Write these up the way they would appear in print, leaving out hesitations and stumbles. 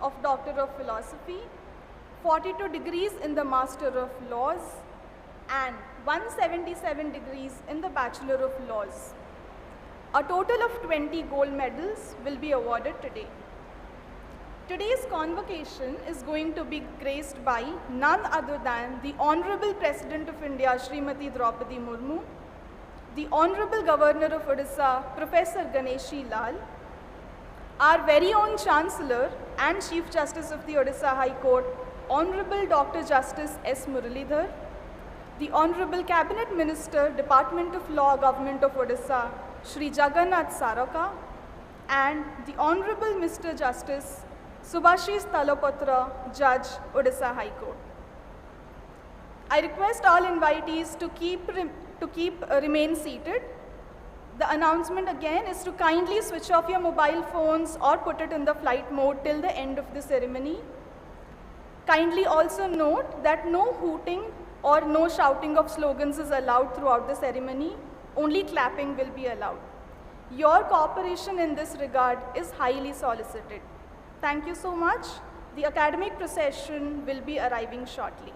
of Doctor of Philosophy, 42 degrees in the Master of Laws, and 177 degrees in the Bachelor of Laws. A total of 20 gold medals will be awarded today. Today's convocation is going to be graced by none other than the Honorable President of India, Srimati Draupadi Murmu, the Honorable Governor of Odisha, Professor Ganeshi Lal, our very own Chancellor and Chief Justice of the Odisha High Court, Honorable Dr. Justice S. Muralidhar, the Honorable Cabinet Minister, Department of Law, Government of Odisha, Shri Jagannath Saraka, and the Honorable Mr. Justice Subhashis Talapatra, Judge, Odisha High Court. I request all invitees to remain seated. The announcement again is to kindly switch off your mobile phones or put it in the flight mode till the end of the ceremony. Kindly also note that no hooting or no shouting of slogans is allowed throughout the ceremony. Only clapping will be allowed. Your cooperation in this regard is highly solicited. Thank you so much. The academic procession will be arriving shortly.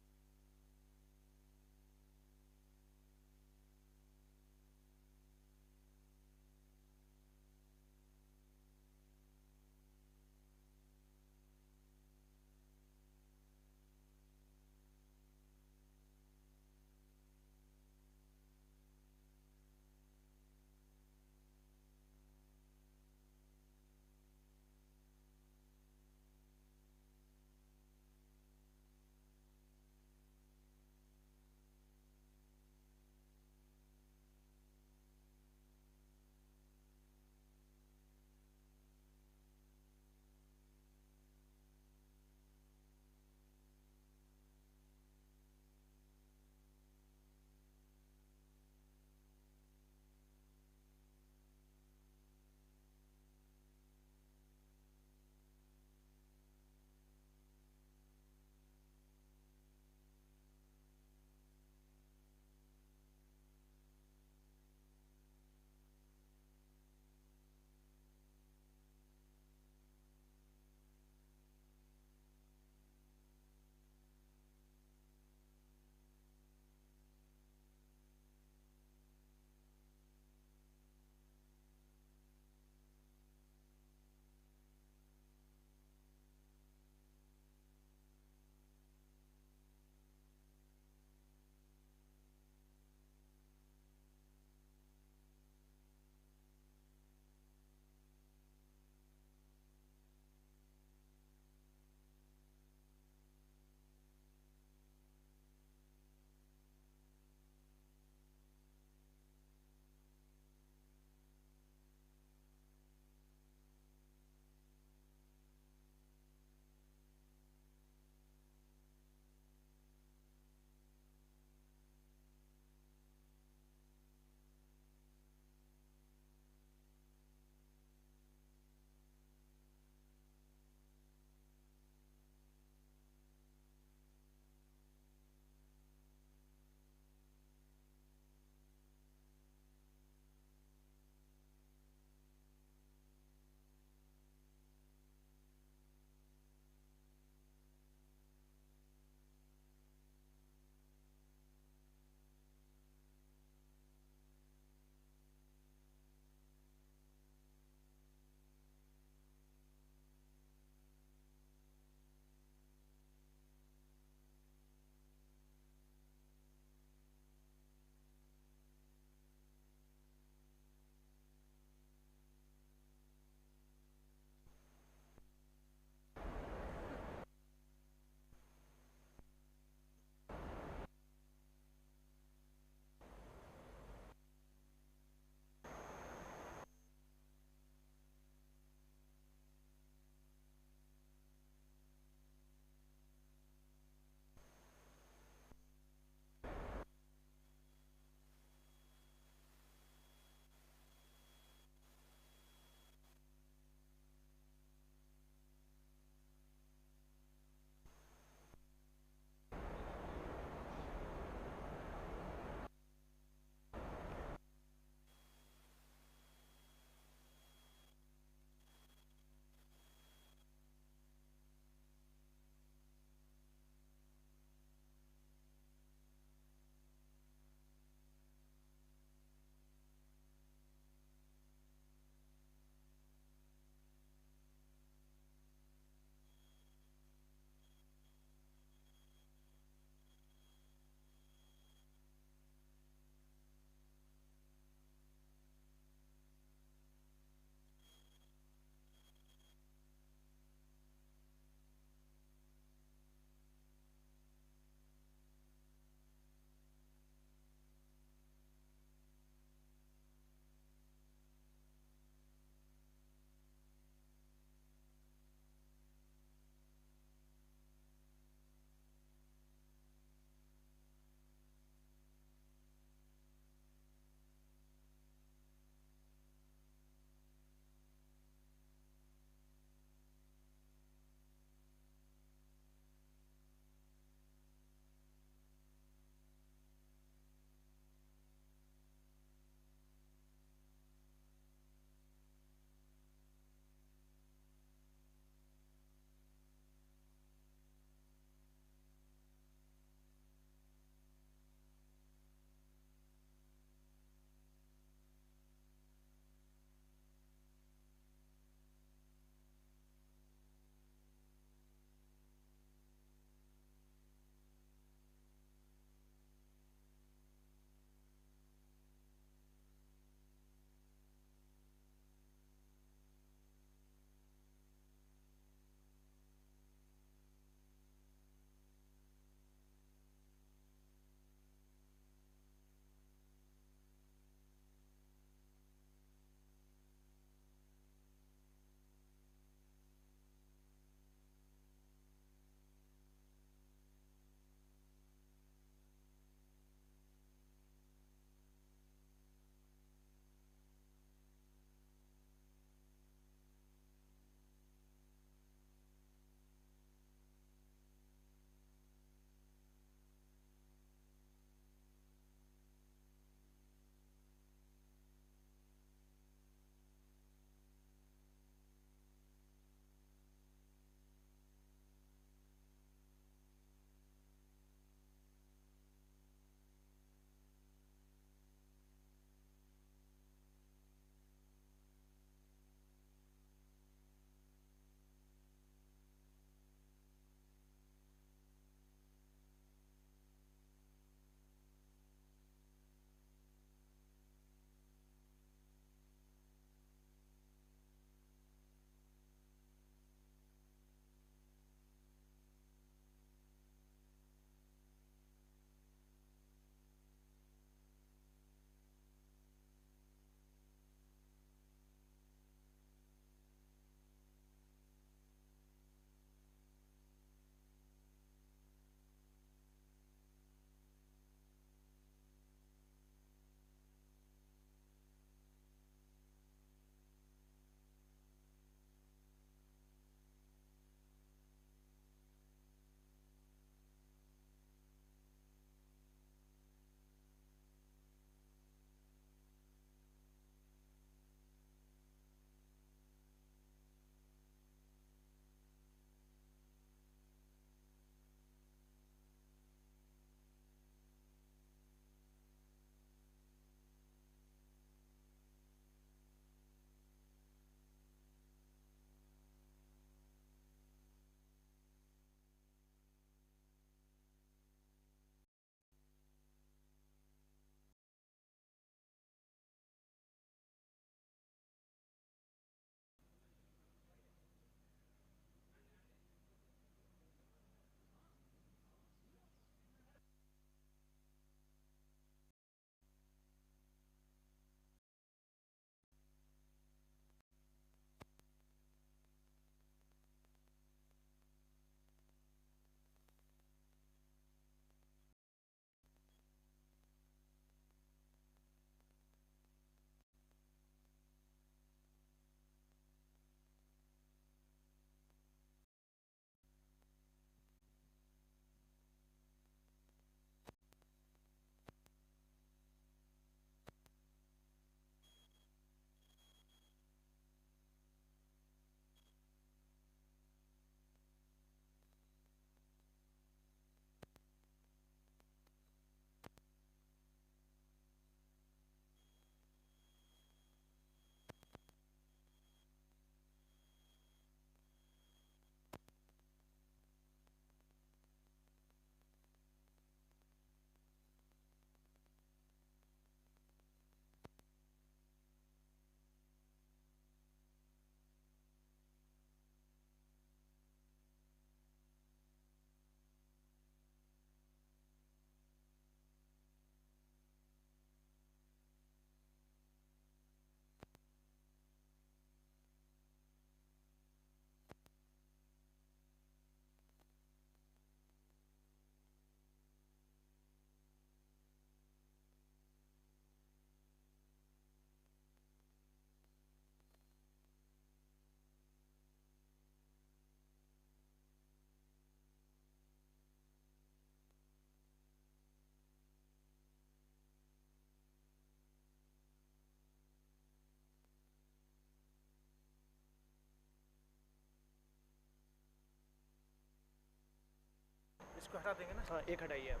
इसको हटा देंगे ना। हाँ एक हटाइए आप।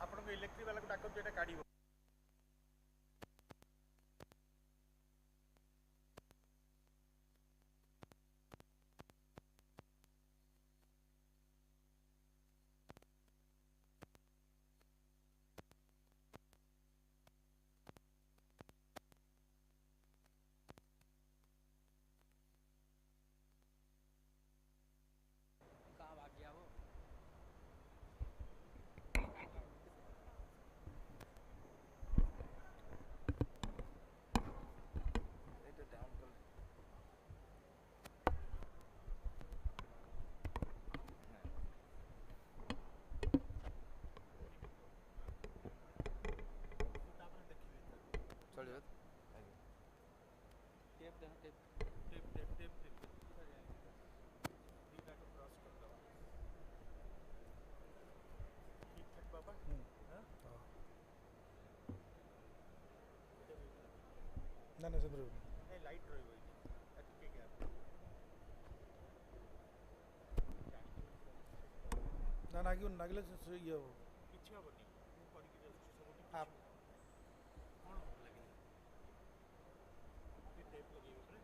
आपको electric वाला को डाक जो काढ़ ना ना सब लाइट रही ना ना क्यों नागले ये हो किसी हेनी आप कौन लगे टेप लगे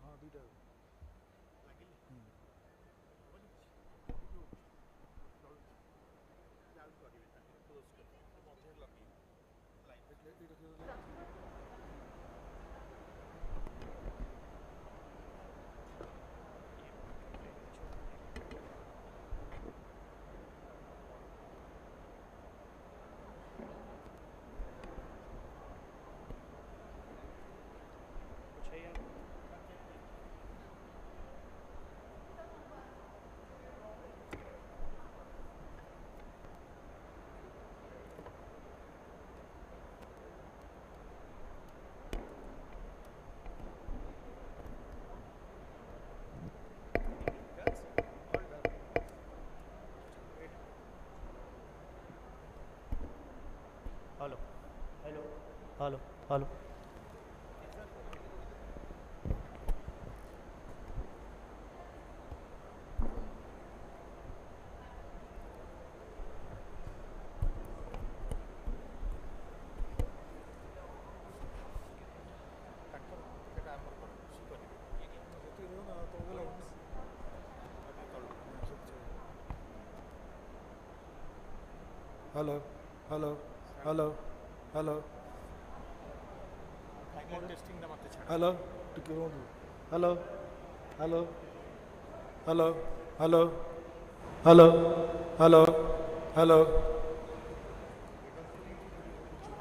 हाँ दुईटा कुछ है यहाँ? Hello hello hello hello hello hello hello hello testing मत हेलो टिके hello hello hello hello hello hello hello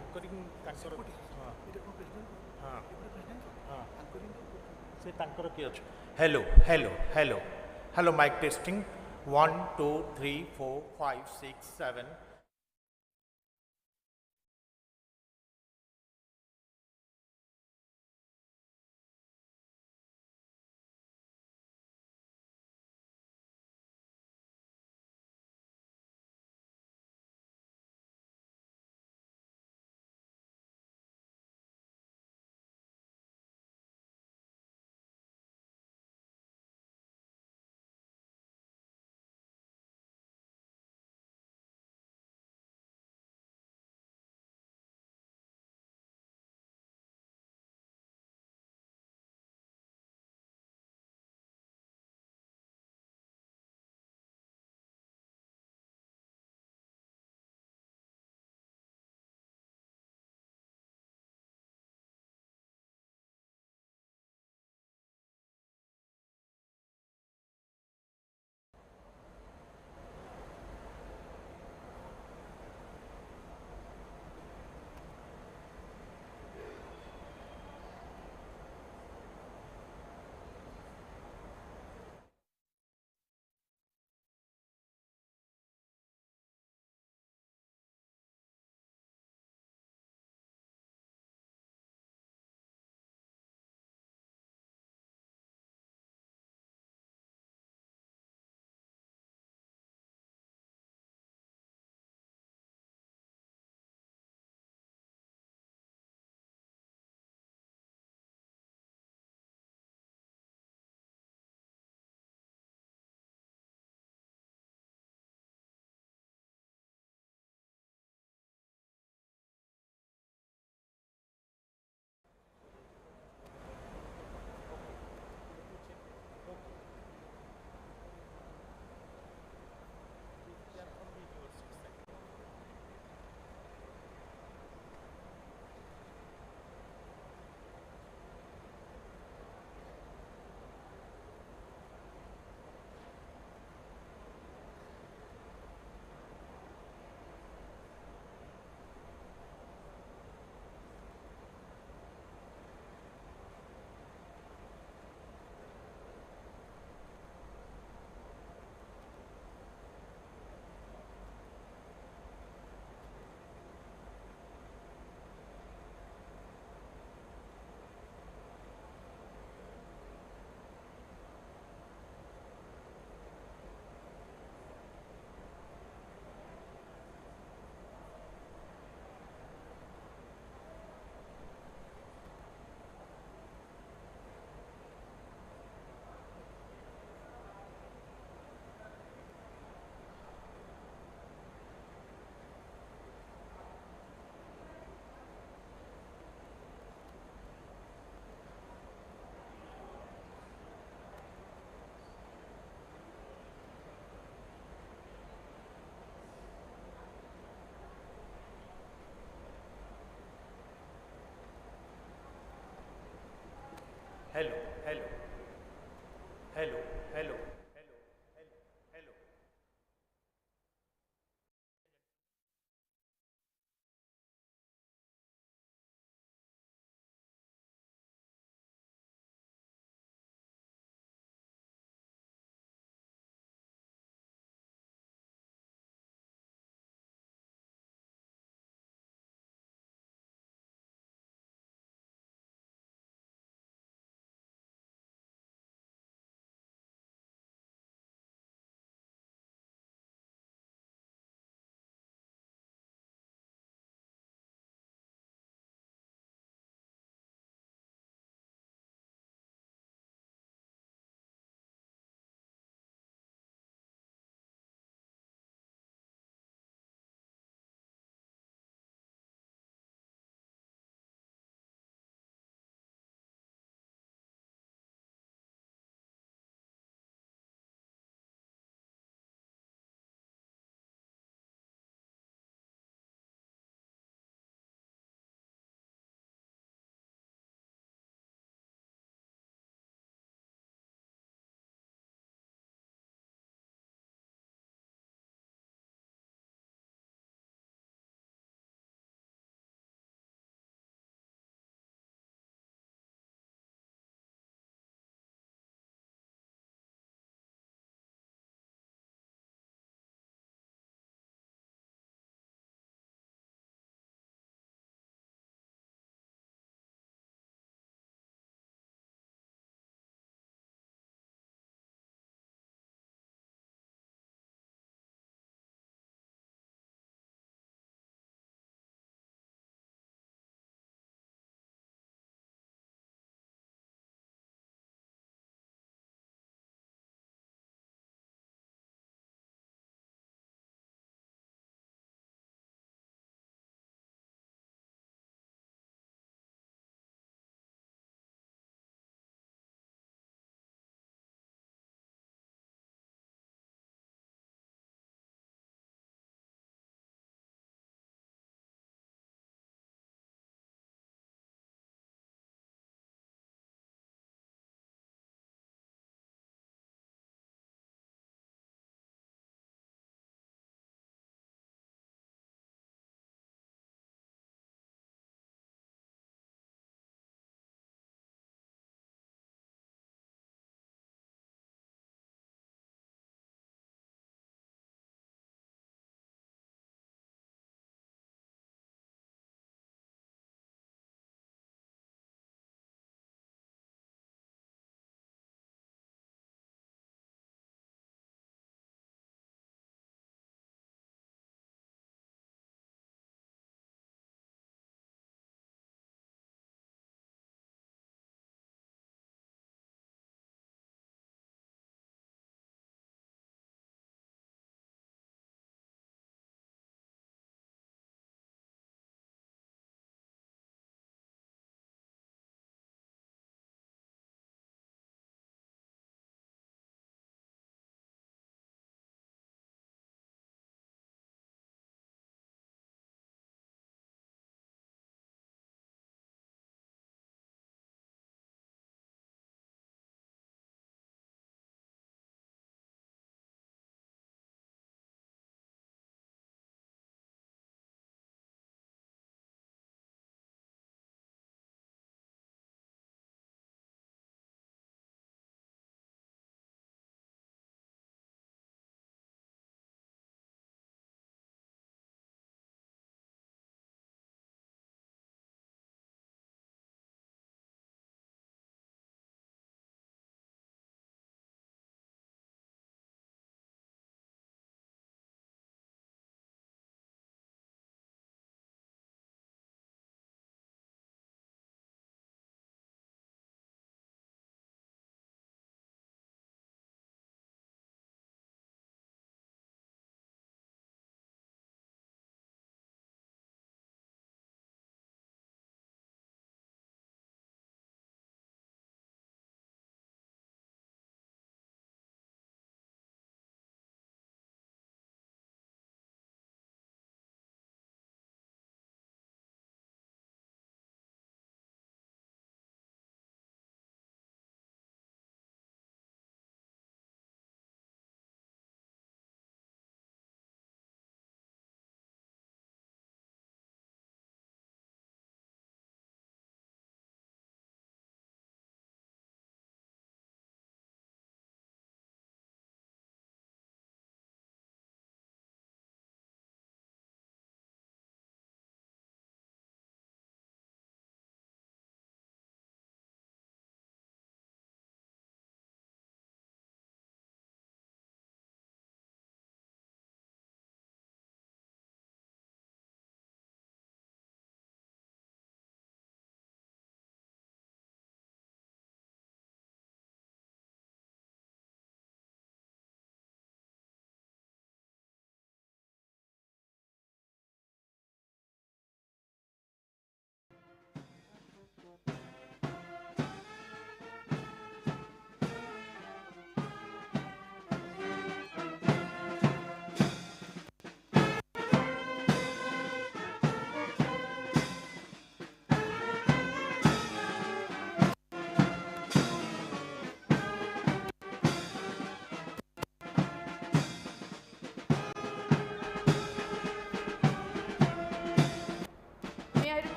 anchoring हाँ हाँ से किए अच्छे hello hello hello hello mic testing 1 2 3 4 5 6 7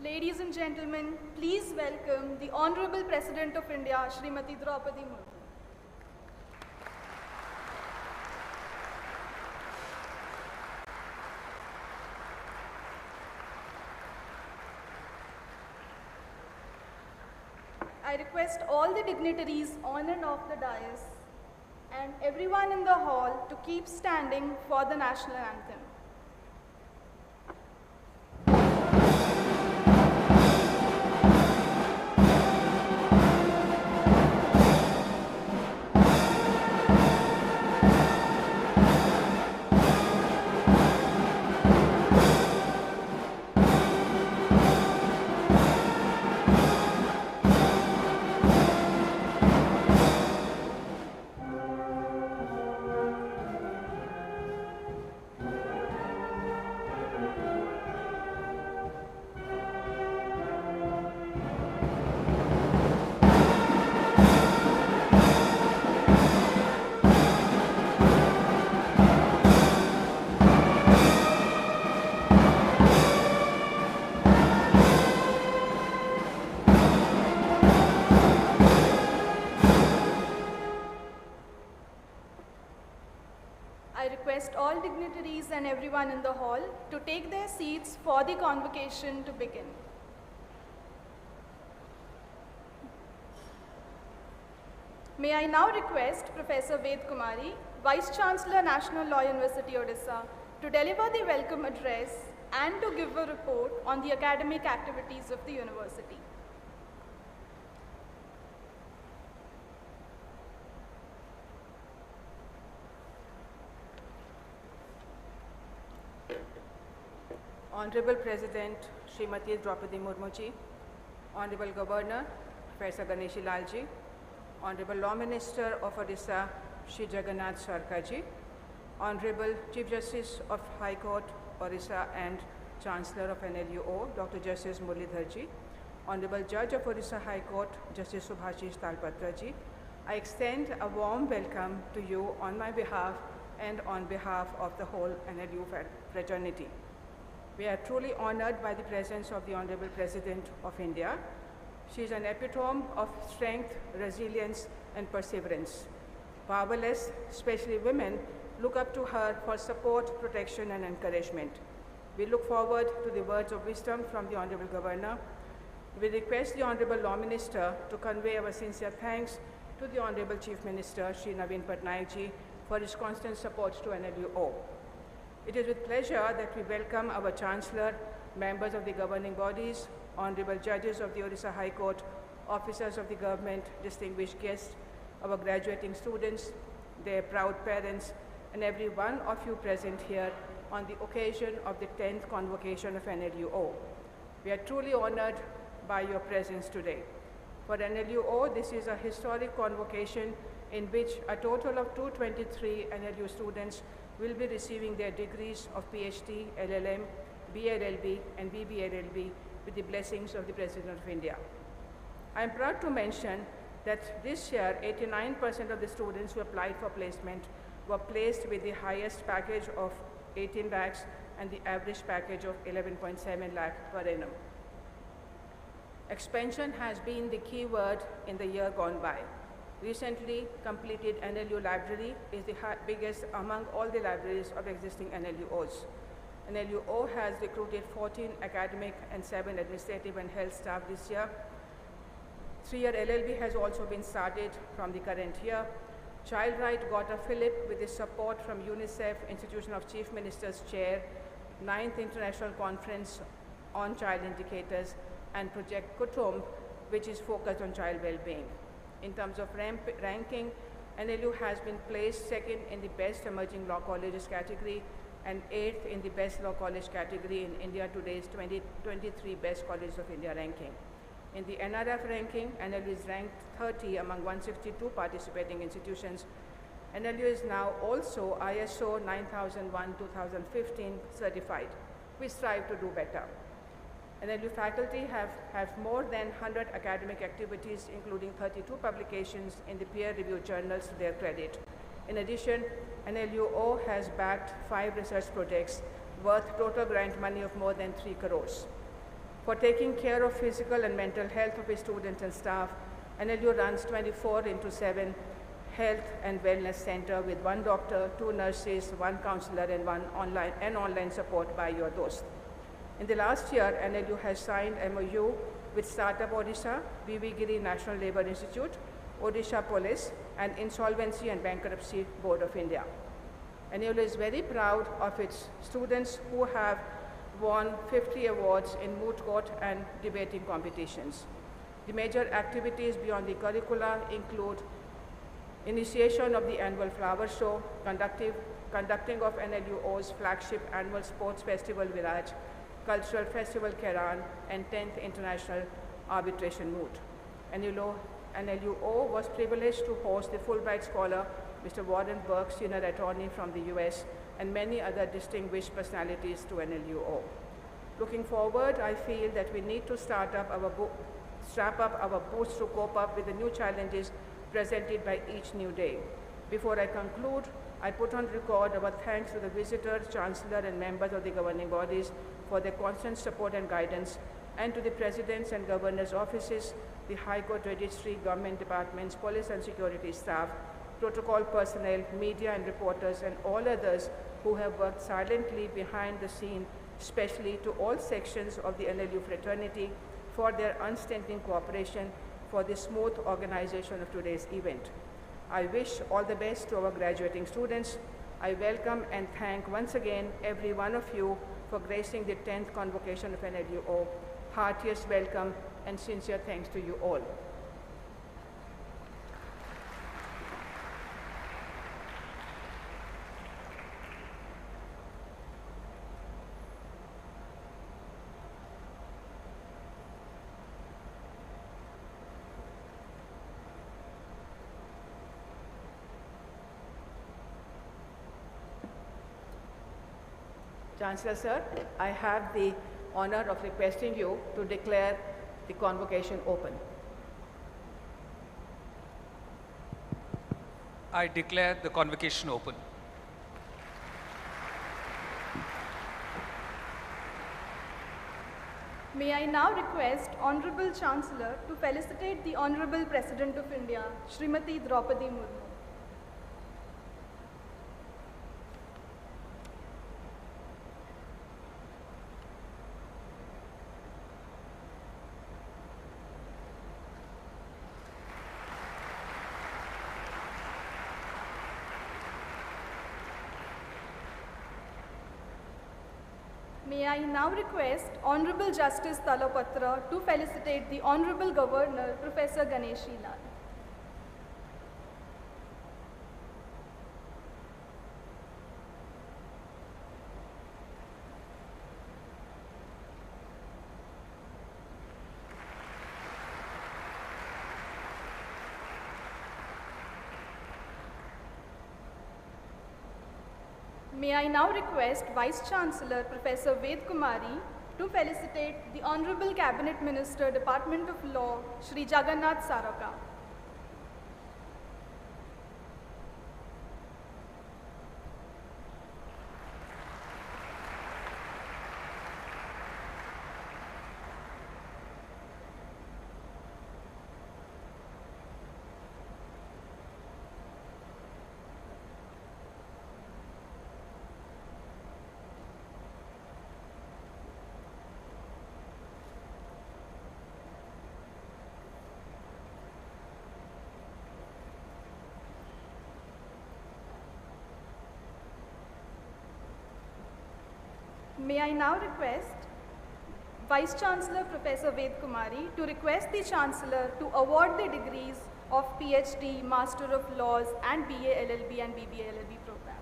Ladies and gentlemen, please welcome the Honorable President of India, Srimati Draupadi Murmu. I request all the dignitaries on and off the dais and everyone in the hall to keep standing for the national anthem. I request all dignitaries and everyone in the hall to take their seats for the convocation to begin. May I now request Professor Ved Kumari, Vice Chancellor, National Law University, Odisha, to deliver the welcome address and to give a report on the academic activities of the university. Honorable President Srimati Draupadi Murmu ji, Honorable Governor Professor Ganeshi Lal ji, Honorable Law Minister of Odisha Shri Jagannath Sarkar ji, Honorable Chief Justice of High Court Odisha and Chancellor of NLUO Dr. Justice Muralidhar ji, Honorable Judge of Odisha High Court Justice Subhashish Talpatra ji, I extend a warm welcome to you on my behalf and on behalf of the whole NLU fraternity. We are truly honored by the presence of the Honorable President of India. She is an epitome of strength, resilience, and perseverance. Powerless, especially women, look up to her for support, protection, and encouragement. We look forward to the words of wisdom from the Honorable Governor. We request the Honorable Law Minister to convey our sincere thanks to the Honorable Chief Minister, Shri Naveen Patnaik ji, for his constant support to NLUO. It is with pleasure that we welcome our Chancellor, members of the governing bodies, Honorable Judges of the Odisha High Court, officers of the government, distinguished guests, our graduating students, their proud parents, and every one of you present here on the occasion of the 10th convocation of NLUO. We are truly honored by your presence today. For NLUO, this is a historic convocation in which a total of 223 NLU students will be receiving their degrees of PhD, LLM, BLLB, and BBLLB with the blessings of the President of India. I am proud to mention that this year, 89% of the students who applied for placement were placed with the highest package of 18 lakhs and the average package of 11.7 lakh per annum. Expansion has been the key word in the year gone by. Recently completed NLU library is the biggest among all the libraries of existing NLUOs. NLUO has recruited 14 academic and 7 administrative and health staff this year. 3-year LLB has also been started from the current year. Child Right got a fillip with the support from UNICEF, Institution of Chief Ministers Chair, 9th International Conference on Child Indicators, and Project Kutumb, which is focused on child well-being. In terms of ranking, NLU has been placed second in the Best Emerging Law Colleges category and 8th in the Best Law College category in India Today's 2023 Best Colleges of India ranking. In the NRF ranking, NLU is ranked 30 among 162 participating institutions. NLU is now also ISO 9001-2015 certified. We strive to do better. NLU faculty have more than 100 academic activities, including 32 publications in the peer-reviewed journals to their credit. In addition, NLUO has backed 5 research projects worth total grant money of more than 3 crores. For taking care of physical and mental health of its students and staff, NLU runs 24/7 health and wellness center with 1 doctor, 2 nurses, 1 counselor, and online support by your dost. In the last year, NLU has signed MOU with Startup Odisha, B.V. Giri National Labour Institute, Odisha Police, and Insolvency and Bankruptcy Board of India. NLU is very proud of its students who have won 50 awards in moot court and debating competitions. The major activities beyond the curricula include initiation of the annual flower show, conducting of NLUO's flagship annual sports festival Viraj, cultural festival Keran, and 10th International Arbitration Moot. NLUO was privileged to host the Fulbright scholar, Mr. Warren Burke, senior attorney from the US, and many other distinguished personalities to NLUO. Looking forward, I feel that we need to strap up our boots to cope up with the new challenges presented by each new day. Before I conclude, I put on record our thanks to the visitors, chancellor, and members of the governing bodies for their constant support and guidance, and to the presidents and governors' offices, the High Court Registry, government departments, police and security staff, protocol personnel, media and reporters, and all others who have worked silently behind the scene, especially to all sections of the NLU fraternity for their unstinting cooperation for the smooth organization of today's event. I wish all the best to our graduating students. I welcome and thank once again every one of you for gracing the 10th convocation of NLUO. Heartiest welcome and sincere thanks to you all. Chancellor, sir, I have the honor of requesting you to declare the convocation open. I declare the convocation open. May I now request Honorable Chancellor to felicitate the Honorable President of India, Srimati Draupadi Murmu. May I now request Honorable Justice Talapatra to felicitate the Honorable Governor, Professor Ganeshi Lal. May I now request Vice Chancellor Professor Ved Kumari to felicitate the Honorable Cabinet Minister, Department of Law, Shri Jagannath Saraka. May I now request Vice Chancellor Professor Ved Kumari to request the Chancellor to award the degrees of PhD, Master of Laws and BA LLB and BBA LLB programs.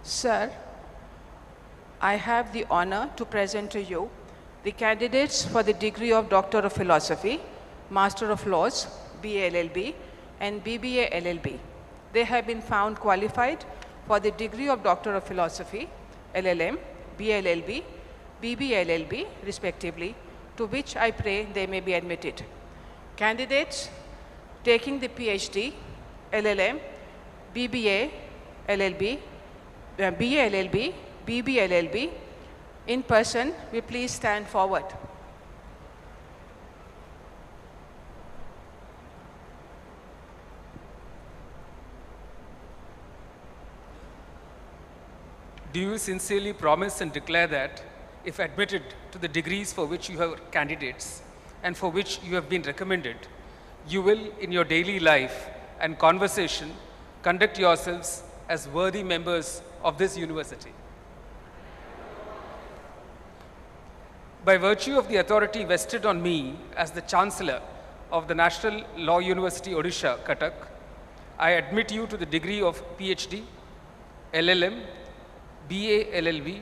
Sir, I have the honor to present to you the candidates for the degree of Doctor of Philosophy, Master of Laws, BA LLB, and BBA LLB. They have been found qualified for the degree of Doctor of Philosophy, LLM, BA LLB, BBA LLB, respectively, to which I pray they may be admitted. Candidates taking the PhD, LLM, BBA LLB, BA LLB, BB LLB, in person, we please stand forward. Do you sincerely promise and declare that, if admitted to the degrees for which you are candidates and for which you have been recommended, you will, in your daily life and conversation, conduct yourselves as worthy members of this university? By virtue of the authority vested on me as the Chancellor of the National Law University, Odisha, Cuttack, I admit you to the degree of PhD, LLM, BA LLB,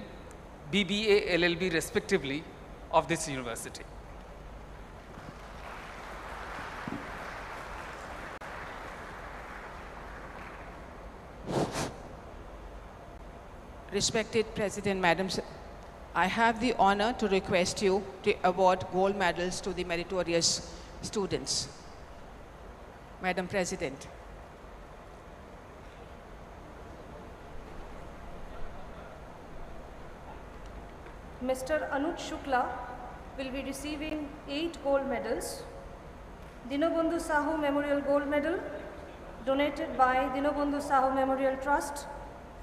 BBA LLB respectively of this university. Respected President, Madam, I have the honor to request you to award gold medals to the meritorious students. Madam President. Mr. Anuj Shukla will be receiving 8 gold medals. Dinobandhu Sahu Memorial Gold Medal, donated by Dinobandhu Sahu Memorial Trust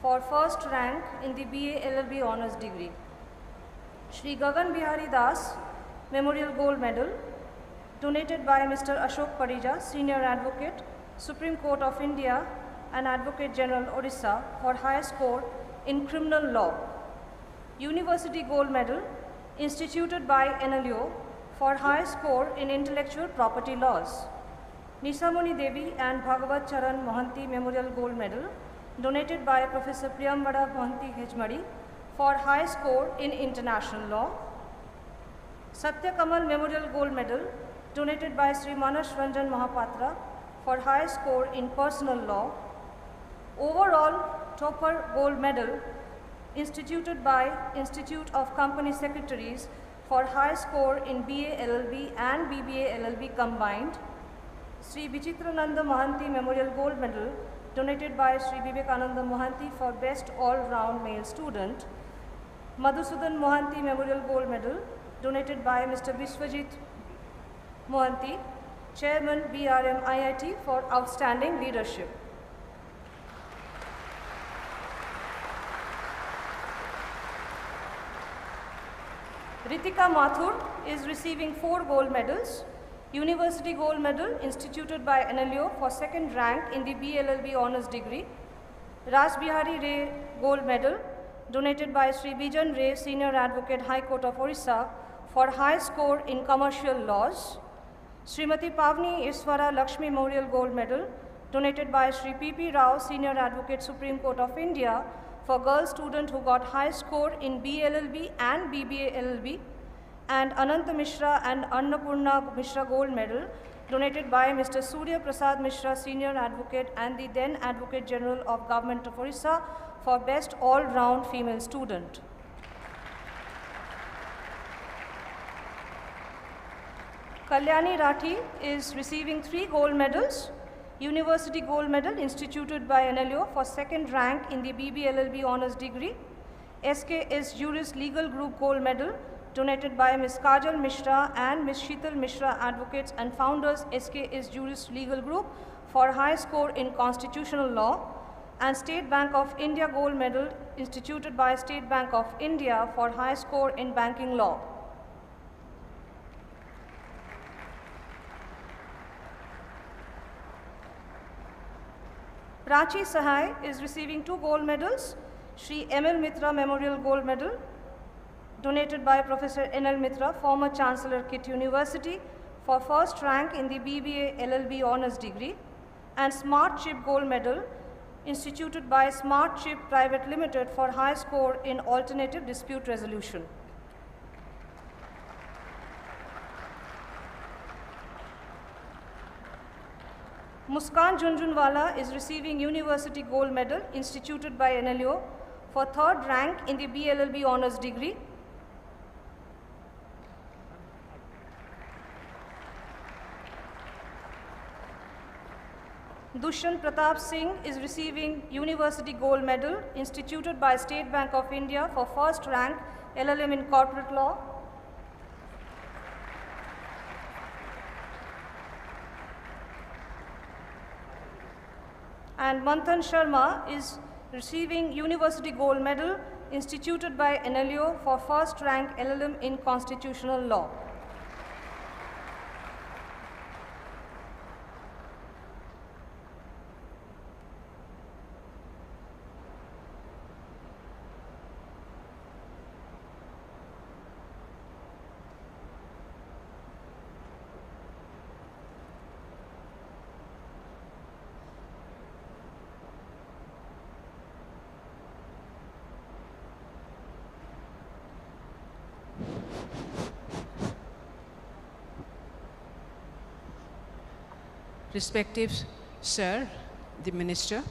for first rank in the BA LLB Honours degree. Shri Gagan Bihari Das Memorial Gold Medal, donated by Mr. Ashok Parija, Senior Advocate, Supreme Court of India and Advocate General, Odisha, for highest score in criminal law. University Gold Medal, instituted by NLO, for highest score in intellectual property laws. Nisamoni Devi and Bhagavat Charan Mohanty Memorial Gold Medal, donated by Professor Priyambada Mohanty Hejmari, for high score in international law. Satya Kamal Memorial Gold Medal, donated by Sri Manas Ranjan Mahapatra, for high score in personal law. Overall Topper Gold Medal, instituted by Institute of Company Secretaries, for high score in BA LLB and BBA LLB combined. Sri Vichitrananda Mohanty Memorial Gold Medal, donated by Sri Vivekananda Mohanty, for best all-round male student. Madhusudan Mohanty Memorial Gold Medal, donated by Mr. Vishwajit Mohanty, Chairman BRM IIT, for outstanding leadership. Ritika Mathur is receiving 4 gold medals. University Gold Medal, instituted by NLO, for second rank in the BLLB Honours degree. Raj Bihari Ray Gold Medal, donated by Sri Bijan Ray, Senior Advocate, High Court of Odisha, for high score in commercial laws. Srimati Pavni Iswara Lakshmi Memorial Gold Medal, donated by Sri P.P. Rao, Senior Advocate, Supreme Court of India, for girl student who got high score in BLLB and BBA LLB. And Ananta Mishra and Annapurna Mishra Gold Medal, donated by Mr. Surya Prasad Mishra, Senior Advocate and the then Advocate General of Government of Odisha, for best all-round female student. Kalyani Rathi is receiving 3 gold medals. University Gold Medal, instituted by NLO, for second rank in the BBLLB Honours degree. SKS Juris Legal Group Gold Medal, donated by Ms. Kajal Mishra and Ms. Sheetal Mishra, advocates and founders, SKS Juris Legal Group, for high score in constitutional law. And State Bank of India Gold Medal, instituted by State Bank of India, for high score in banking law. Prachi Sahai is receiving 2 gold medals. Shri M.L. Mitra Memorial Gold Medal, donated by Professor N.L. Mitra, former Chancellor, KIT University, for first rank in the BBA LLB Honours degree. And Smart Chip Gold Medal, instituted by Smart Chip Private Limited for high score in alternative dispute resolution. Muskan Junjunwala is receiving University Gold Medal instituted by NLO for 3rd rank in the BLLB Honours degree. Dushyant Pratap Singh is receiving University Gold Medal instituted by State Bank of India for 1st rank LLM in Corporate Law. And Manthan Sharma is receiving University Gold Medal instituted by NLO for 1st rank LLM in Constitutional Law. Respective Sir, the Minister,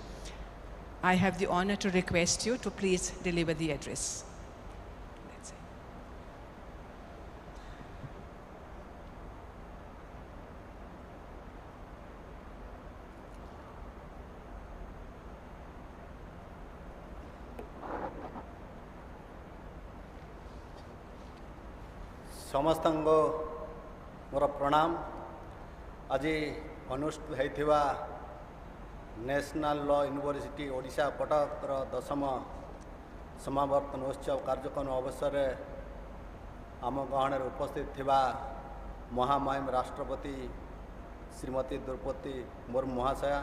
I have the honor to request you to please deliver the address. That's it. समस्तंको मोर प्रणाम। आज अनुष्ठित होइथिबा national law university Odisha कटकर 10म समावर्तन उत्सव कार्यक्रम अवसर आम गहन उपस्थित थिबा महामहिम राष्ट्रपति श्रीमती द्रौपदी मुर्मू महाशया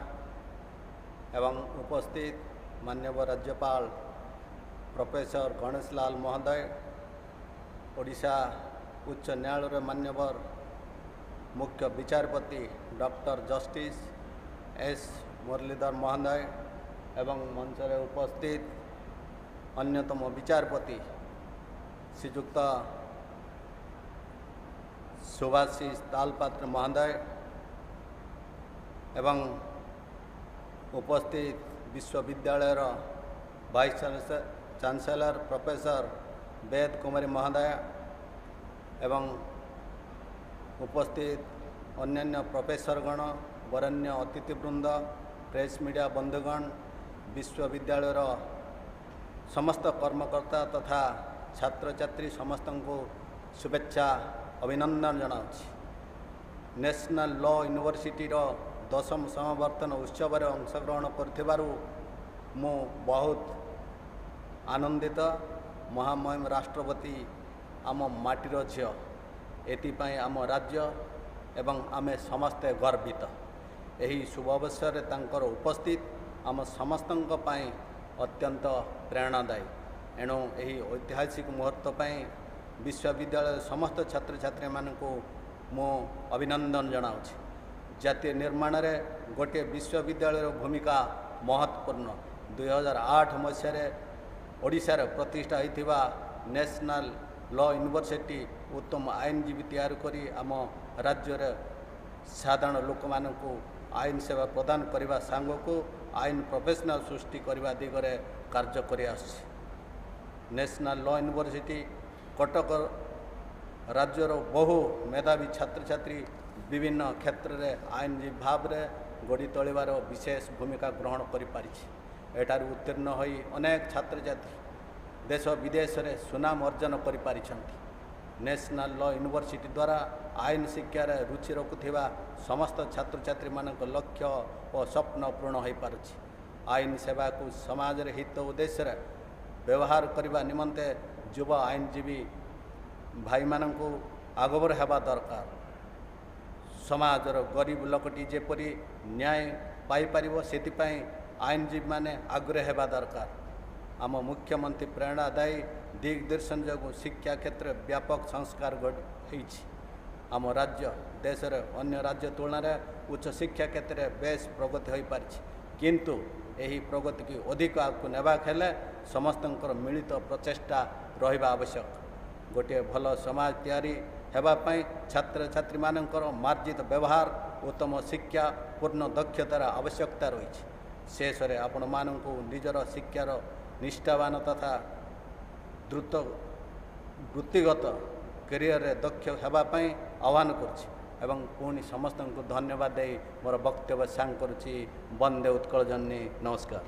एवं उपस्थित माननीय राज्यपाल प्रोफेसर गणेश लाल महोदय, ओडिशा उच्च न्यायालय मान्यवर मुख्य विचारपति डॉक्टर जस्टिस एस मुरलीधर महोदय एवं मंच में उपस्थित अन्यतम विचारपति श्रीयुक्त सुभाषिष तालपात्र महोदय एवं उपस्थित विश्वविद्यालय वाइस चांसलर प्रोफेसर वेद कुमारी महोदय एवं उपस्थित अन्यान्य प्रोफेसरगण, वरेण्य अतिथिवृंद, प्रेस मीडिया बंधुगण, विश्वविद्यालय समस्त कर्मकर्ता तथा छात्र छात्री समस्त को शुभेच्छा अभिनंदन जनाऊँगी। नेशनल लॉ यूनिवर्सिटी 10म समावर्तन उत्सव में अंशग्रहण कर बहुत आनंदित। महामहिम राष्ट्रपति आम माटीर झील एपाई आम राज्य एवं आमे समस्ते गर्वित। यही शुभ अवसर तांकर उपस्थित आम समस्त अत्यंत प्रेरणादायी। एणु यही ऐतिहासिक मुहूर्त पर विश्वविद्यालय समस्त छात्र छात्री मानू मु अभिनंदन जनाऊँगी। जातीय निर्माण में गोटे विश्वविद्यालय भूमिका महत्वपूर्ण। 2008 मसीह ओडिशा प्रतिष्ठा होता नेशनल लॉ यूनिवर्सिटी उत्तम आईनजीवी तैयार करी आम राज्य साधारण लोक मानू आईन सेवा प्रदान करने सांग को आईन प्रोफेशनल सृष्टि करने दिगरे कार्य कर। नेशनल लॉ यूनिवर्सिटी कटकर राज्यर बहु मेधावी छात्र छात्री विभिन्न क्षेत्र में आईनजीवी भाव में गढ़ी तोलिबार विशेष भूमिका ग्रहण कर उत्तीर्ण हो अनेक छात्र छात्री देश विदेश में सुनाम अर्जन कर। नेशनल लॉ यूनिवर्सिटी द्वारा आईन शिक्षार रुचि रखुवा समस्त छात्र छात्री मान लक्ष्य और स्वप्न पूर्ण हो पारुछि। आईन सेवा को समाज हित उद्देश्य व्यवहार करने निमंते युवा आईनजीवी भाई मानू आगभर होगा दरकार। समाजर गरीब लोकटी जेपरी न्याय पाइपर से आईनजीवी माने आग्रह होगा दरकार। आम मुख्यमंत्री प्रेरणादायी दिग्दर्शन जो शिक्षा क्षेत्र व्यापक संस्कार गढ़ी। आम राज्य देशर अन्य राज्य तुलन में उच्च शिक्षा क्षेत्र में बेस प्रगति हो पारि, किंतु ଏହି प्रगति की अधिक आगକୁ ନେବାକୁ ହେଲେ ସମସ୍ତଙ୍କର ମିଳିତ ପ୍ରଚେଷ୍ଟା ରହିବା ଆବଶ୍ୟକ। ଗୋଟିଏ ଭଲ ସମାଜ ତିଆରି ହେବା ପାଇଁ ଛାତ୍ରଛାତ୍ରୀମାନଙ୍କର ମାର୍ଜିତ ବ୍ୟବହାର ଉତ୍ତମ ଶିକ୍ଷା ପୂର୍ଣ୍ଣ ଦକ୍ଷତାର ଆବଶ୍ୟକତା ରହିଛି। ଶେଷରେ ଆପଣମାନଙ୍କୁ ନିଜର ଶିକ୍ଷାର ନିଷ୍ଠାବାନ ତଥା ଦ୍ରୁତ ବୃତ୍ତିଗତ କ୍ୟାରିୟରରେ ଦକ୍ଷ ହେବା ପାଇଁ ଆହ୍ୱାନ କରୁଛି ଏବଂ ପୁଣି ସମସ୍ତଙ୍କୁ ଧନ୍ୟବାଦ ଦେଇ ମୋର ବକ୍ତବ୍ୟ ସାଙ୍ଗ କରୁଛି। ବନ୍ଦେ ଉତ୍କଳ ଜନନୀ। ନମସ୍କାର।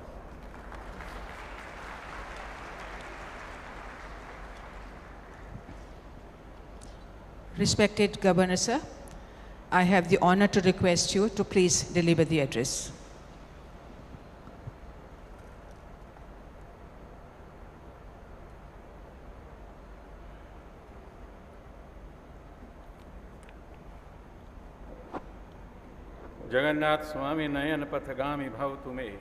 Respected Governor Sir, I have the honor to request you to please deliver the address. Jagannath स्वामी नयन पथगामी भव तुम्हें।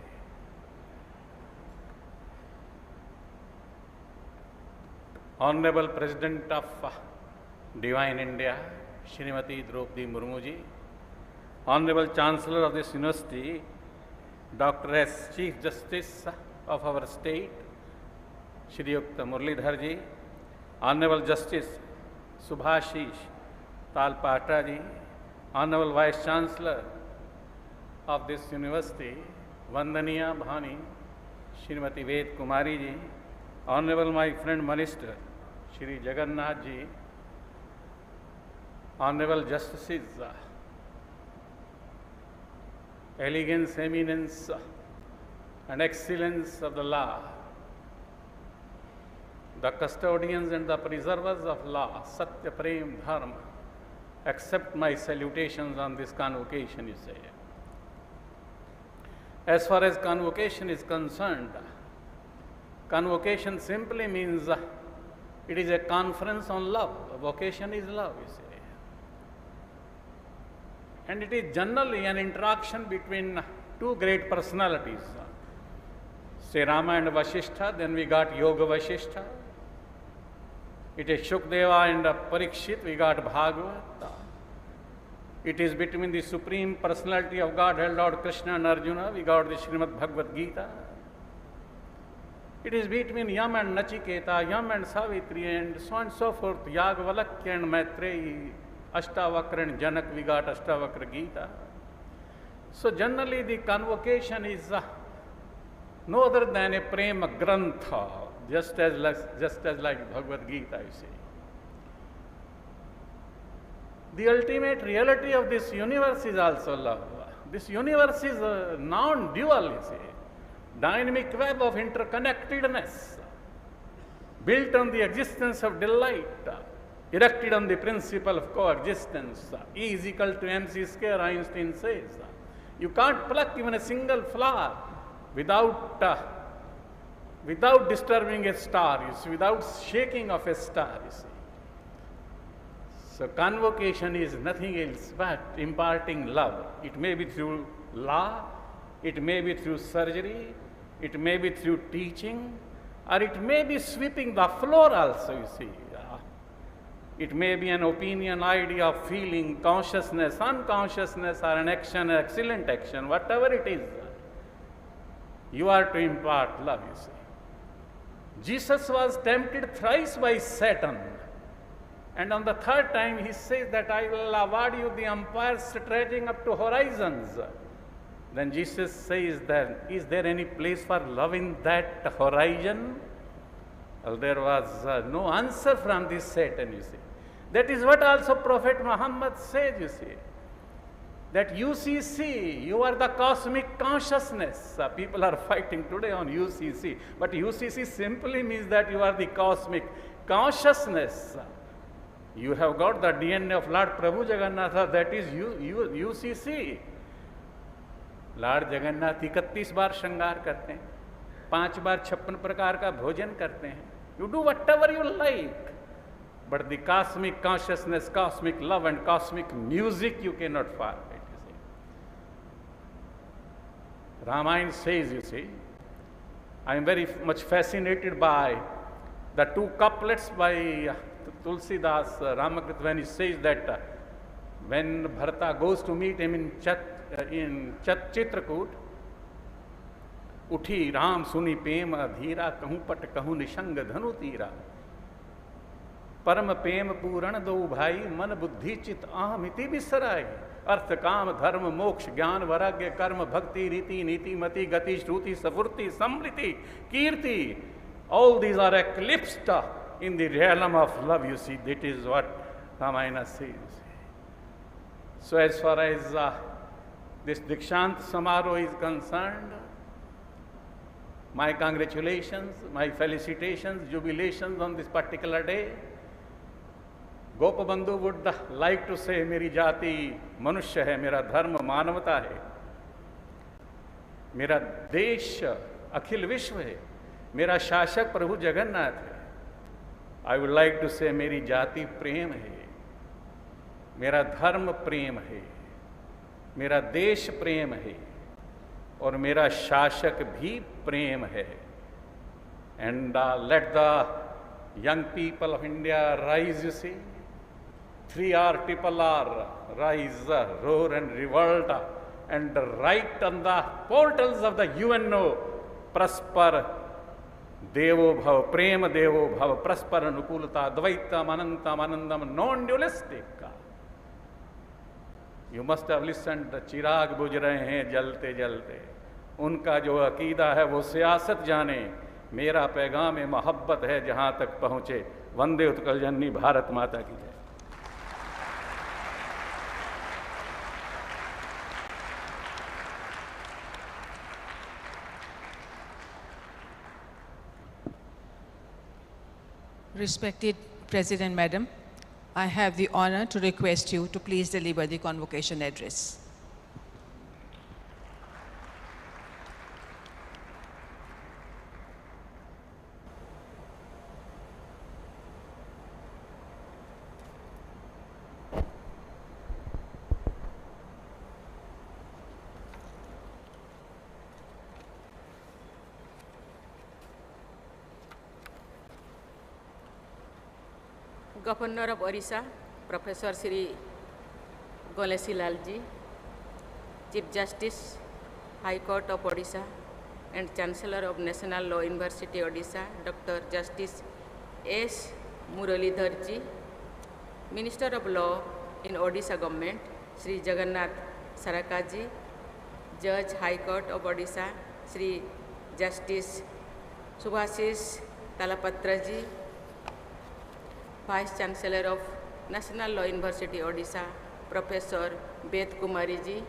Honorable President of Divine India, Srimati Draupadi Murmu ji, Honorable Chancellor of this University, Dr. S. Chief Justice of our state, Shri Yukta Murlidhar ji, Honorable Justice Subhashish Talpatra ji, Honorable Vice Chancellor of this university, Vandaniya Bhani, Srimati Ved Kumari ji, Honorable my friend Minister, Shri Jagannath ji, Honorable Justices, elegance, eminence, and excellence of the law, the custodians and the preservers of law, Satya Prem Dharma, accept my salutations on this convocation, you say. As far as convocation is concerned, convocation simply means it is a conference on love. Vocation is love, you say. And it is generally an interaction between two great personalities, Sri Rama and Vasishtha, then we got Yoga Vasishtha. It is Shukdeva and Parikshit, we got Bhagavata. It is between the Supreme Personality of Godhead, Lord Krishna and Arjuna, we got the Srimad Bhagavad Gita. It is between Yam and Nachiketa, Yam and Savitri, and so on and so forth, Yagvalakya and Maitreyi, Ashtavakra and Janak, we got Ashtavakra Gita. So generally the convocation is no other than a Prema Grantha, just as like Bhagavad Gita, you see. The ultimate reality of this universe is also love. This universe is non-dual, you see. Dynamic web of interconnectedness, built on the existence of delight, erected on the principle of coexistence. E is equal to mc square, Einstein says. You can't pluck even a single flower without disturbing a star, you see, without shaking of a star, you see. So convocation is nothing else but imparting love. It may be through law, it may be through surgery, it may be through teaching, or it may be sweeping the floor also, you see. It may be an opinion, idea, feeling, consciousness, unconsciousness, or an action, an excellent action, whatever it is. You are to impart love, you see. Jesus was tempted thrice by Satan. And on the third time he says that I will award you the empire stretching up to horizons. Then Jesus says that, is there any place for love in that horizon? Well, there was no answer from this Satan, you see. That is what also Prophet Muhammad says, you see. That UCC, you are the cosmic consciousness. People are fighting today on UCC. But UCC simply means that you are the cosmic consciousness. You have got the DNA of Lord Prabhu Jagannatha, that is UCC. Lord Jagannath 31 बार श्रृंगार करते हैं, 5 बार 56 प्रकार का भोजन करते हैं. You do whatever you like. But the cosmic consciousness, cosmic love and cosmic music you cannot forget, you see. Ramayana says, you see, I am very much fascinated by the 2 couplets by Tulsidas Ramakrishna, when he says that when Bharata goes to meet him in Chitrakoot, उठी राम सुनी प्रेम अधीरा, कहूँ पट कहूँ निशंग धनु तीरा। परम प्रेम पूरण दो भाई, मन बुद्धि चित अहमिति बिसराई। अर्थ काम धर्म मोक्ष ज्ञान वैराग्य कर्म भक्ति रीति नीति मति गति श्रुति सफुर्ति समृति कीर्ति, all these are eclipsed in the realm of love. You see, that is what Ramayana says. So as far as this Dikshant Samaroh is concerned, my congratulations, my felicitations, jubilations on this particular day. Gopabandhu would like to say, मेरी जाति मनुष्य है, मेरा धर्म मानवता है, मेरा देश अखिल विश्व है, मेरा शासक प्रभु जगन्नाथ है. I would like to say, मेरी जाति प्रेम है, मेरा धर्म प्रेम है, मेरा देश प्रेम है और मेरा शासक भी प्रेम है. And let the young people of India rise, you see. 3R, triple R, rise, roar and revolt, and write on the portals of the UNO, prosper, Devo Bhav, Prema Devo Bhav, prosper Anukulata, Dvaitam, Anantam, Anandam, non-dualistic. You must have listened, चिराग बुझ रहे हैं जलते जलते. उनका जो अकीदा है वो सियासत जाने, मेरा पैगाम मोहब्बत है जहाँ तक पहुँचे. वंदे उत्कल जननी भारत माता की जय. Respected President Madam, I have the honor to request you to please deliver the convocation address. Governor of Odisha, Professor Sri Ganeshi Lalji, Chief Justice, High Court of Odisha, and Chancellor of National Law University Odisha, Dr. Justice S. Muralidharji, Minister of Law in Odisha Government, Sri Jagannath Sarakaji, Judge High Court of Odisha, Sri Justice Subhashis Talapatraji, Vice Chancellor of National Law University Odisha, Professor Ved Kumari ji,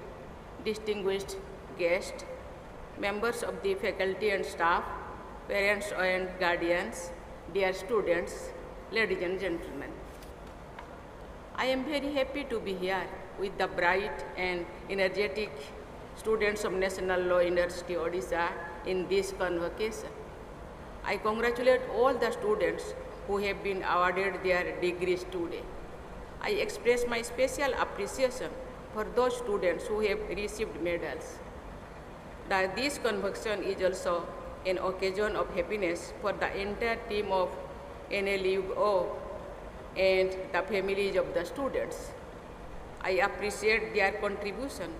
distinguished guests, members of the faculty and staff, parents and guardians, dear students, ladies and gentlemen. I am very happy to be here with the bright and energetic students of National Law University Odisha in this convocation. I congratulate all the students who have been awarded their degrees today. I express my special appreciation for those students who have received medals. This convocation is also an occasion of happiness for the entire team of NLUO and the families of the students. I appreciate their contribution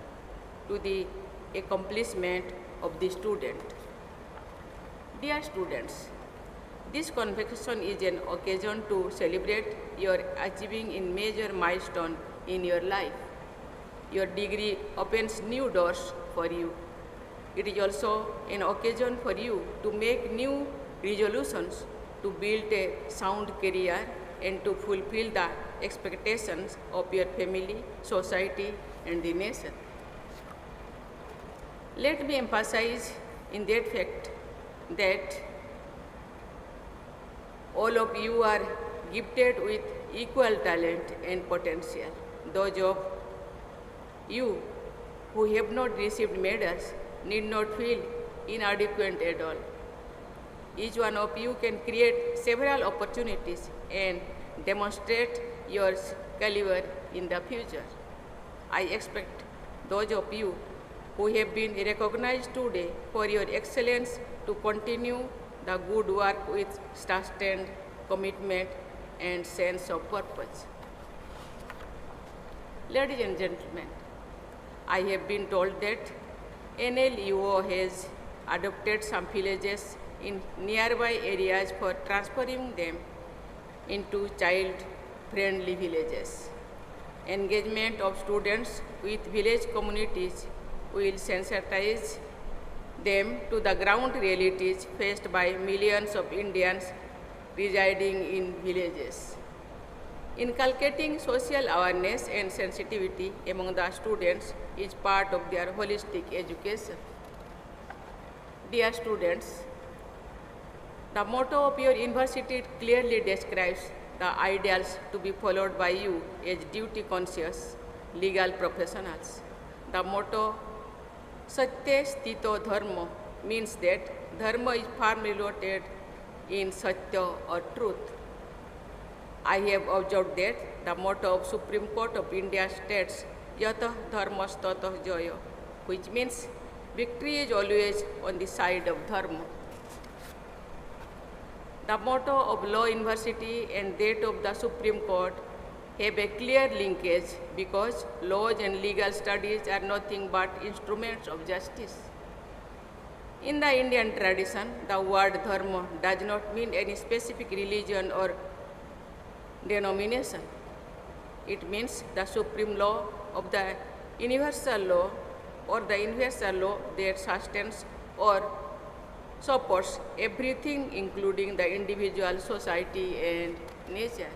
to the accomplishment of the student. Dear students, this convocation is an occasion to celebrate your achieving in major milestone in your life. Your degree opens new doors for you. It is also an occasion for you to make new resolutions to build a sound career and to fulfill the expectations of your family, society, and the nation. Let me emphasize in that fact that all of you are gifted with equal talent and potential. Those of you who have not received medals need not feel inadequate at all. Each one of you can create several opportunities and demonstrate your caliber in the future. I expect those of you who have been recognized today for your excellence to continue the good work with sustained commitment and sense of purpose. Ladies and gentlemen, I have been told that NLUO has adopted some villages in nearby areas for transferring them into child-friendly villages. Engagement of students with village communities will sensitize them to the ground realities faced by millions of Indians residing in villages. Inculcating social awareness and sensitivity among the students is part of their holistic education. Dear students, the motto of your university clearly describes the ideals to be followed by you as duty-conscious legal professionals. The motto, Satya Stito Dharma, means that dharma is firmly rooted in Satya or truth. I have observed that the motto of Supreme Court of India states, Yatah Dharmas Tatah Jaya, which means victory is always on the side of dharma. The motto of Law University and that of the Supreme Court have a clear linkage because laws and legal studies are nothing but instruments of justice. In the Indian tradition, the word dharma does not mean any specific religion or denomination. It means the supreme law of the universal law or the universal law that sustains or supports everything including the individual, society and nature.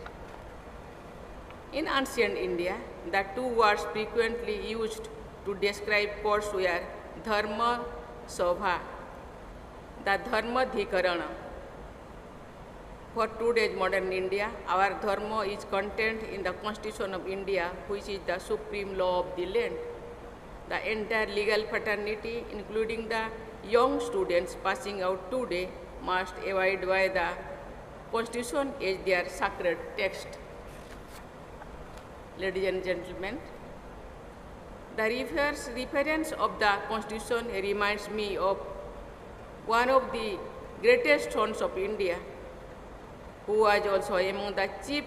In ancient India, the two words frequently used to describe courts were dharma sabha, the dharma dhikarana. For today's modern India, our dharma is contained in the Constitution of India, which is the supreme law of the land. The entire legal fraternity, including the young students passing out today, must abide by the Constitution as their sacred text. Ladies and gentlemen, the reference of the Constitution reminds me of one of the greatest sons of India, who was also among the chief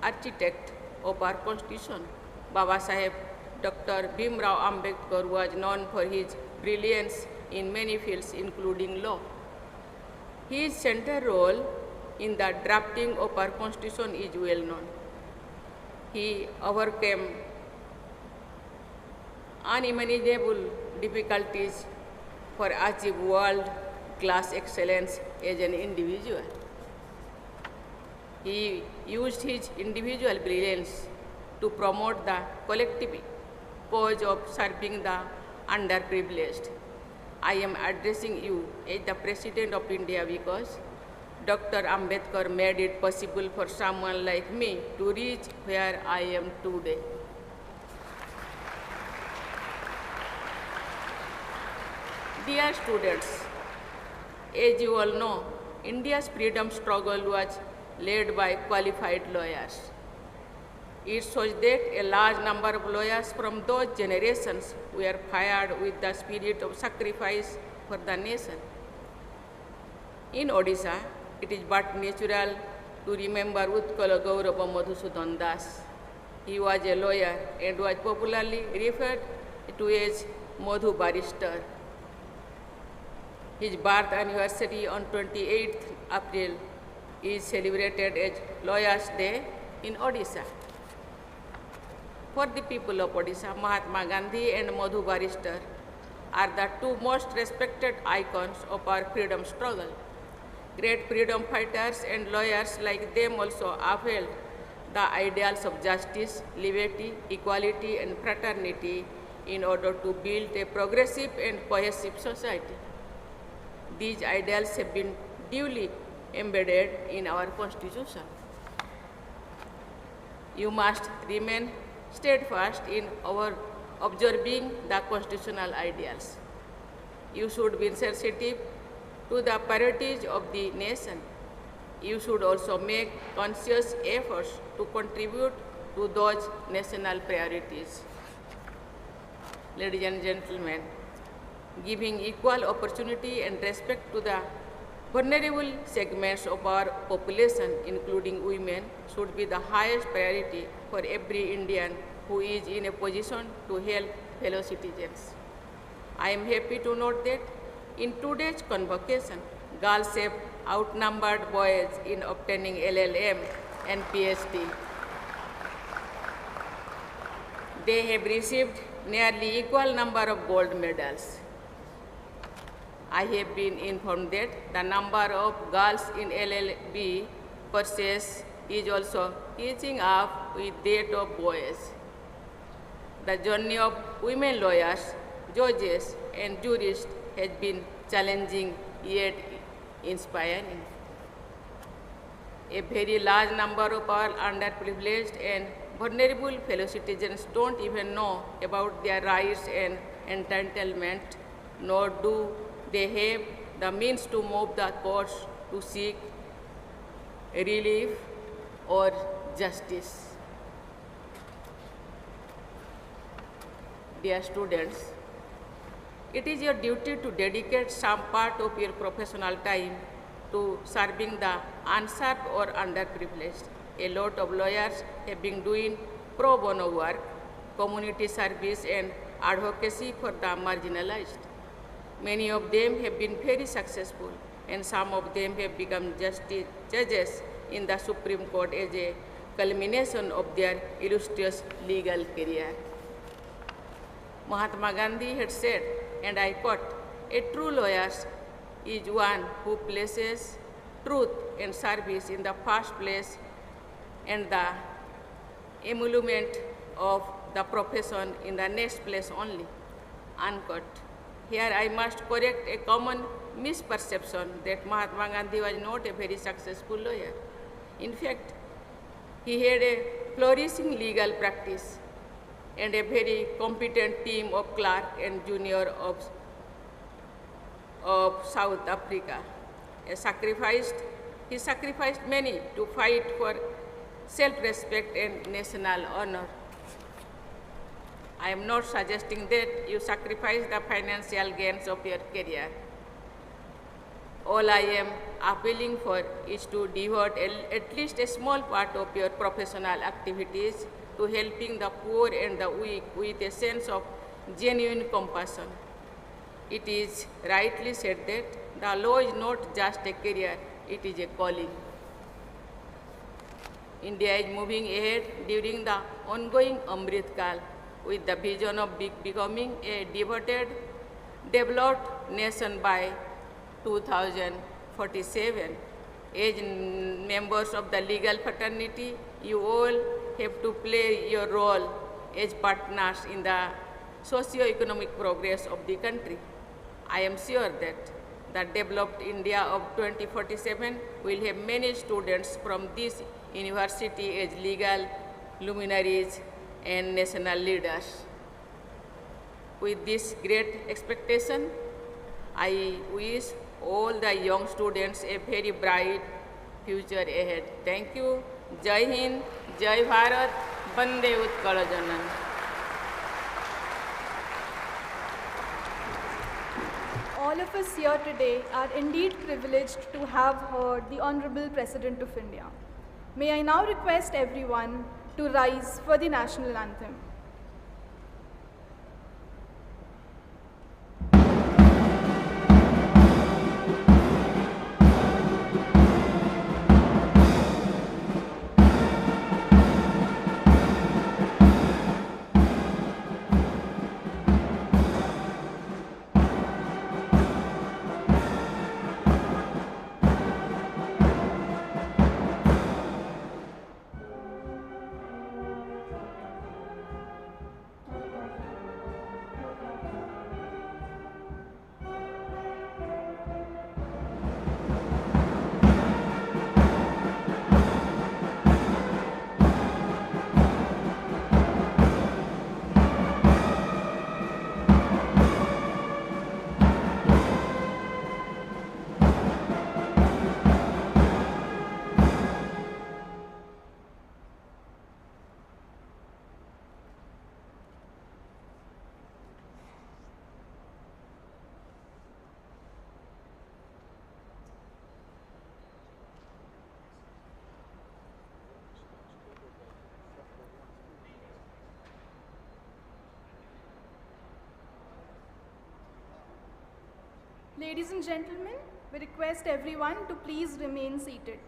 architect of our Constitution. Baba Saheb Dr. Bhimrao Ambedkar was known for his brilliance in many fields, including law. His central role in the drafting of our Constitution is well known. He overcame unimaginable difficulties for achieve world-class excellence as an individual. He used his individual brilliance to promote the collective cause of serving the underprivileged. I am addressing you as the President of India because Dr. Ambedkar made it possible for someone like me to reach where I am today. Dear students, as you all know, India's freedom struggle was led by qualified lawyers. It shows that a large number of lawyers from those generations were fired with the spirit of sacrifice for the nation. In Odisha, it is but natural to remember Utkala Gaurava Madhusudan Das. He was a lawyer and was popularly referred to as Madhu Barrister. His birth anniversary on 28th April is celebrated as Lawyers' Day in Odisha. For the people of Odisha, Mahatma Gandhi and Madhu Barrister are the two most respected icons of our freedom struggle. Great freedom fighters and lawyers like them also upheld the ideals of justice, liberty, equality, and fraternity in order to build a progressive and cohesive society. These ideals have been duly embedded in our Constitution. You must remain steadfast in our observing the constitutional ideals. You should be sensitive to the priorities of the nation. You should also make conscious efforts to contribute to those national priorities. Ladies and gentlemen, giving equal opportunity and respect to the vulnerable segments of our population, including women, should be the highest priority for every Indian who is in a position to help fellow citizens. I am happy to note that In today's convocation, girls have outnumbered boys in obtaining LLM and PhD. They have received nearly equal number of gold medals. I have been informed that the number of girls in LLB pursuits is also catching up with that of boys. The journey of women lawyers, judges, and jurists has been challenging yet inspiring. A very large number of our underprivileged and vulnerable fellow citizens don't even know about their rights and entitlement, nor do they have the means to move the courts to seek relief or justice. Dear students, it is your duty to dedicate some part of your professional time to serving the unserved or underprivileged. A lot of lawyers have been doing pro bono work, community service, and advocacy for the marginalized. Many of them have been very successful, and some of them have become judges in the Supreme Court as a culmination of their illustrious legal career. Mahatma Gandhi had said, and I quote, "A true lawyer is one who places truth and service in the first place and the emolument of the profession in the next place only," unquote. Here I must correct a common misperception that Mahatma Gandhi was not a very successful lawyer. In fact, he had a flourishing legal practice and a very competent team of clerk and junior of South Africa. He sacrificed many to fight for self-respect and national honor. I am not suggesting that you sacrifice the financial gains of your career. All I am appealing for is to devote at least a small part of your professional activities to helping the poor and the weak with a sense of genuine compassion. It is rightly said that the law is not just a career, it is a calling. India is moving ahead during the ongoing Amrit Kal with the vision of becoming a devoted, developed nation by 2047. As members of the legal fraternity, you all have to play your role as partners in the socio-economic progress of the country. I am sure that the developed India of 2047 will have many students from this university as legal luminaries and national leaders. With this great expectation, I wish all the young students a very bright future ahead. Thank you. Jai Hind, Jai Bharat, Bande Utkala Janan. All of us here today are indeed privileged to have heard the Honorable President of India. May I now request everyone to rise for the national anthem. Ladies and gentlemen, we request everyone to please remain seated.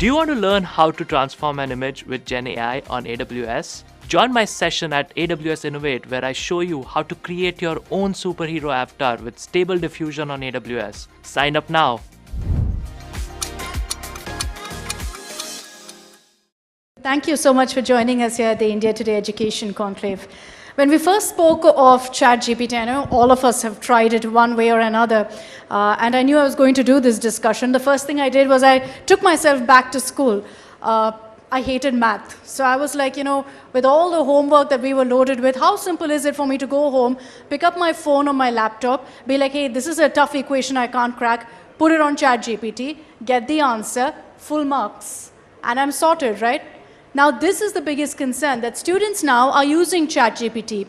Do you want to learn how to transform an image with Gen AI on AWS? Join my session at AWS Innovate where I show you how to create your own superhero avatar with stable diffusion on AWS. Sign up now. Thank you so much for joining us here at the India Today Education Conclave. When we first spoke of ChatGPT, I know all of us have tried it one way or another, and I knew I was going to do this discussion. The first thing I did was I took myself back to school. I hated math. So I was like, with all the homework that we were loaded with, how simple is it for me to go home, pick up my phone or my laptop, be like, hey, this is a tough equation I can't crack, put it on ChatGPT, get the answer, full marks, and I'm sorted, right? Now, this is the biggest concern, that students now are using ChatGPT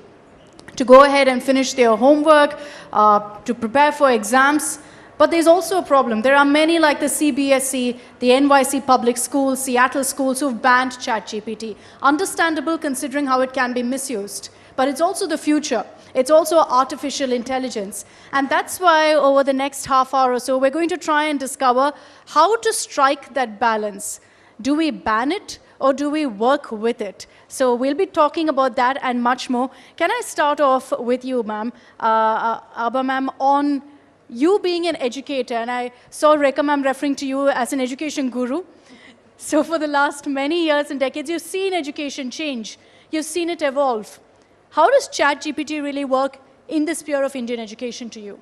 to go ahead and finish their homework, to prepare for exams. But there's also a problem. There are many like the CBSE, the NYC public schools, Seattle schools who've banned ChatGPT. Understandable considering how it can be misused. But it's also the future. It's also artificial intelligence. And that's why over the next half hour or so, we're going to try and discover how to strike that balance. Do we ban it? Or do we work with it? So we'll be talking about that and much more. Can I start off with you, ma'am, Abha ma'am, on you being an educator, and I saw Rekha ma'am referring to you as an education guru. So for the last many years and decades, you've seen education change. You've seen it evolve. How does ChatGPT really work in the sphere of Indian education to you?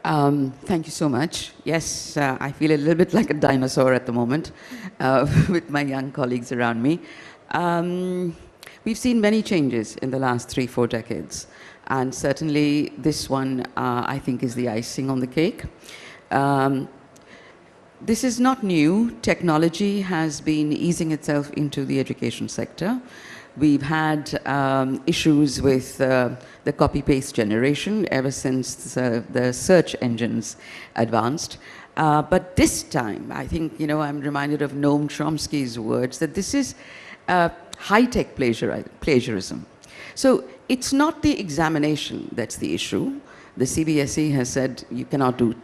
Thank you so much. Yes, I feel a little bit like a dinosaur at the moment with my young colleagues around me. We've seen many changes in the last 3-4 decades. And certainly this one, I think, is the icing on the cake. This is not new. Technology has been easing itself into the education sector. We've had issues with the copy-paste generation ever since the search engines advanced. But this time, I think, I'm reminded of Noam Chomsky's words that this is high-tech plagiarism. So it's not the examination that's the issue. The CBSE has said you cannot do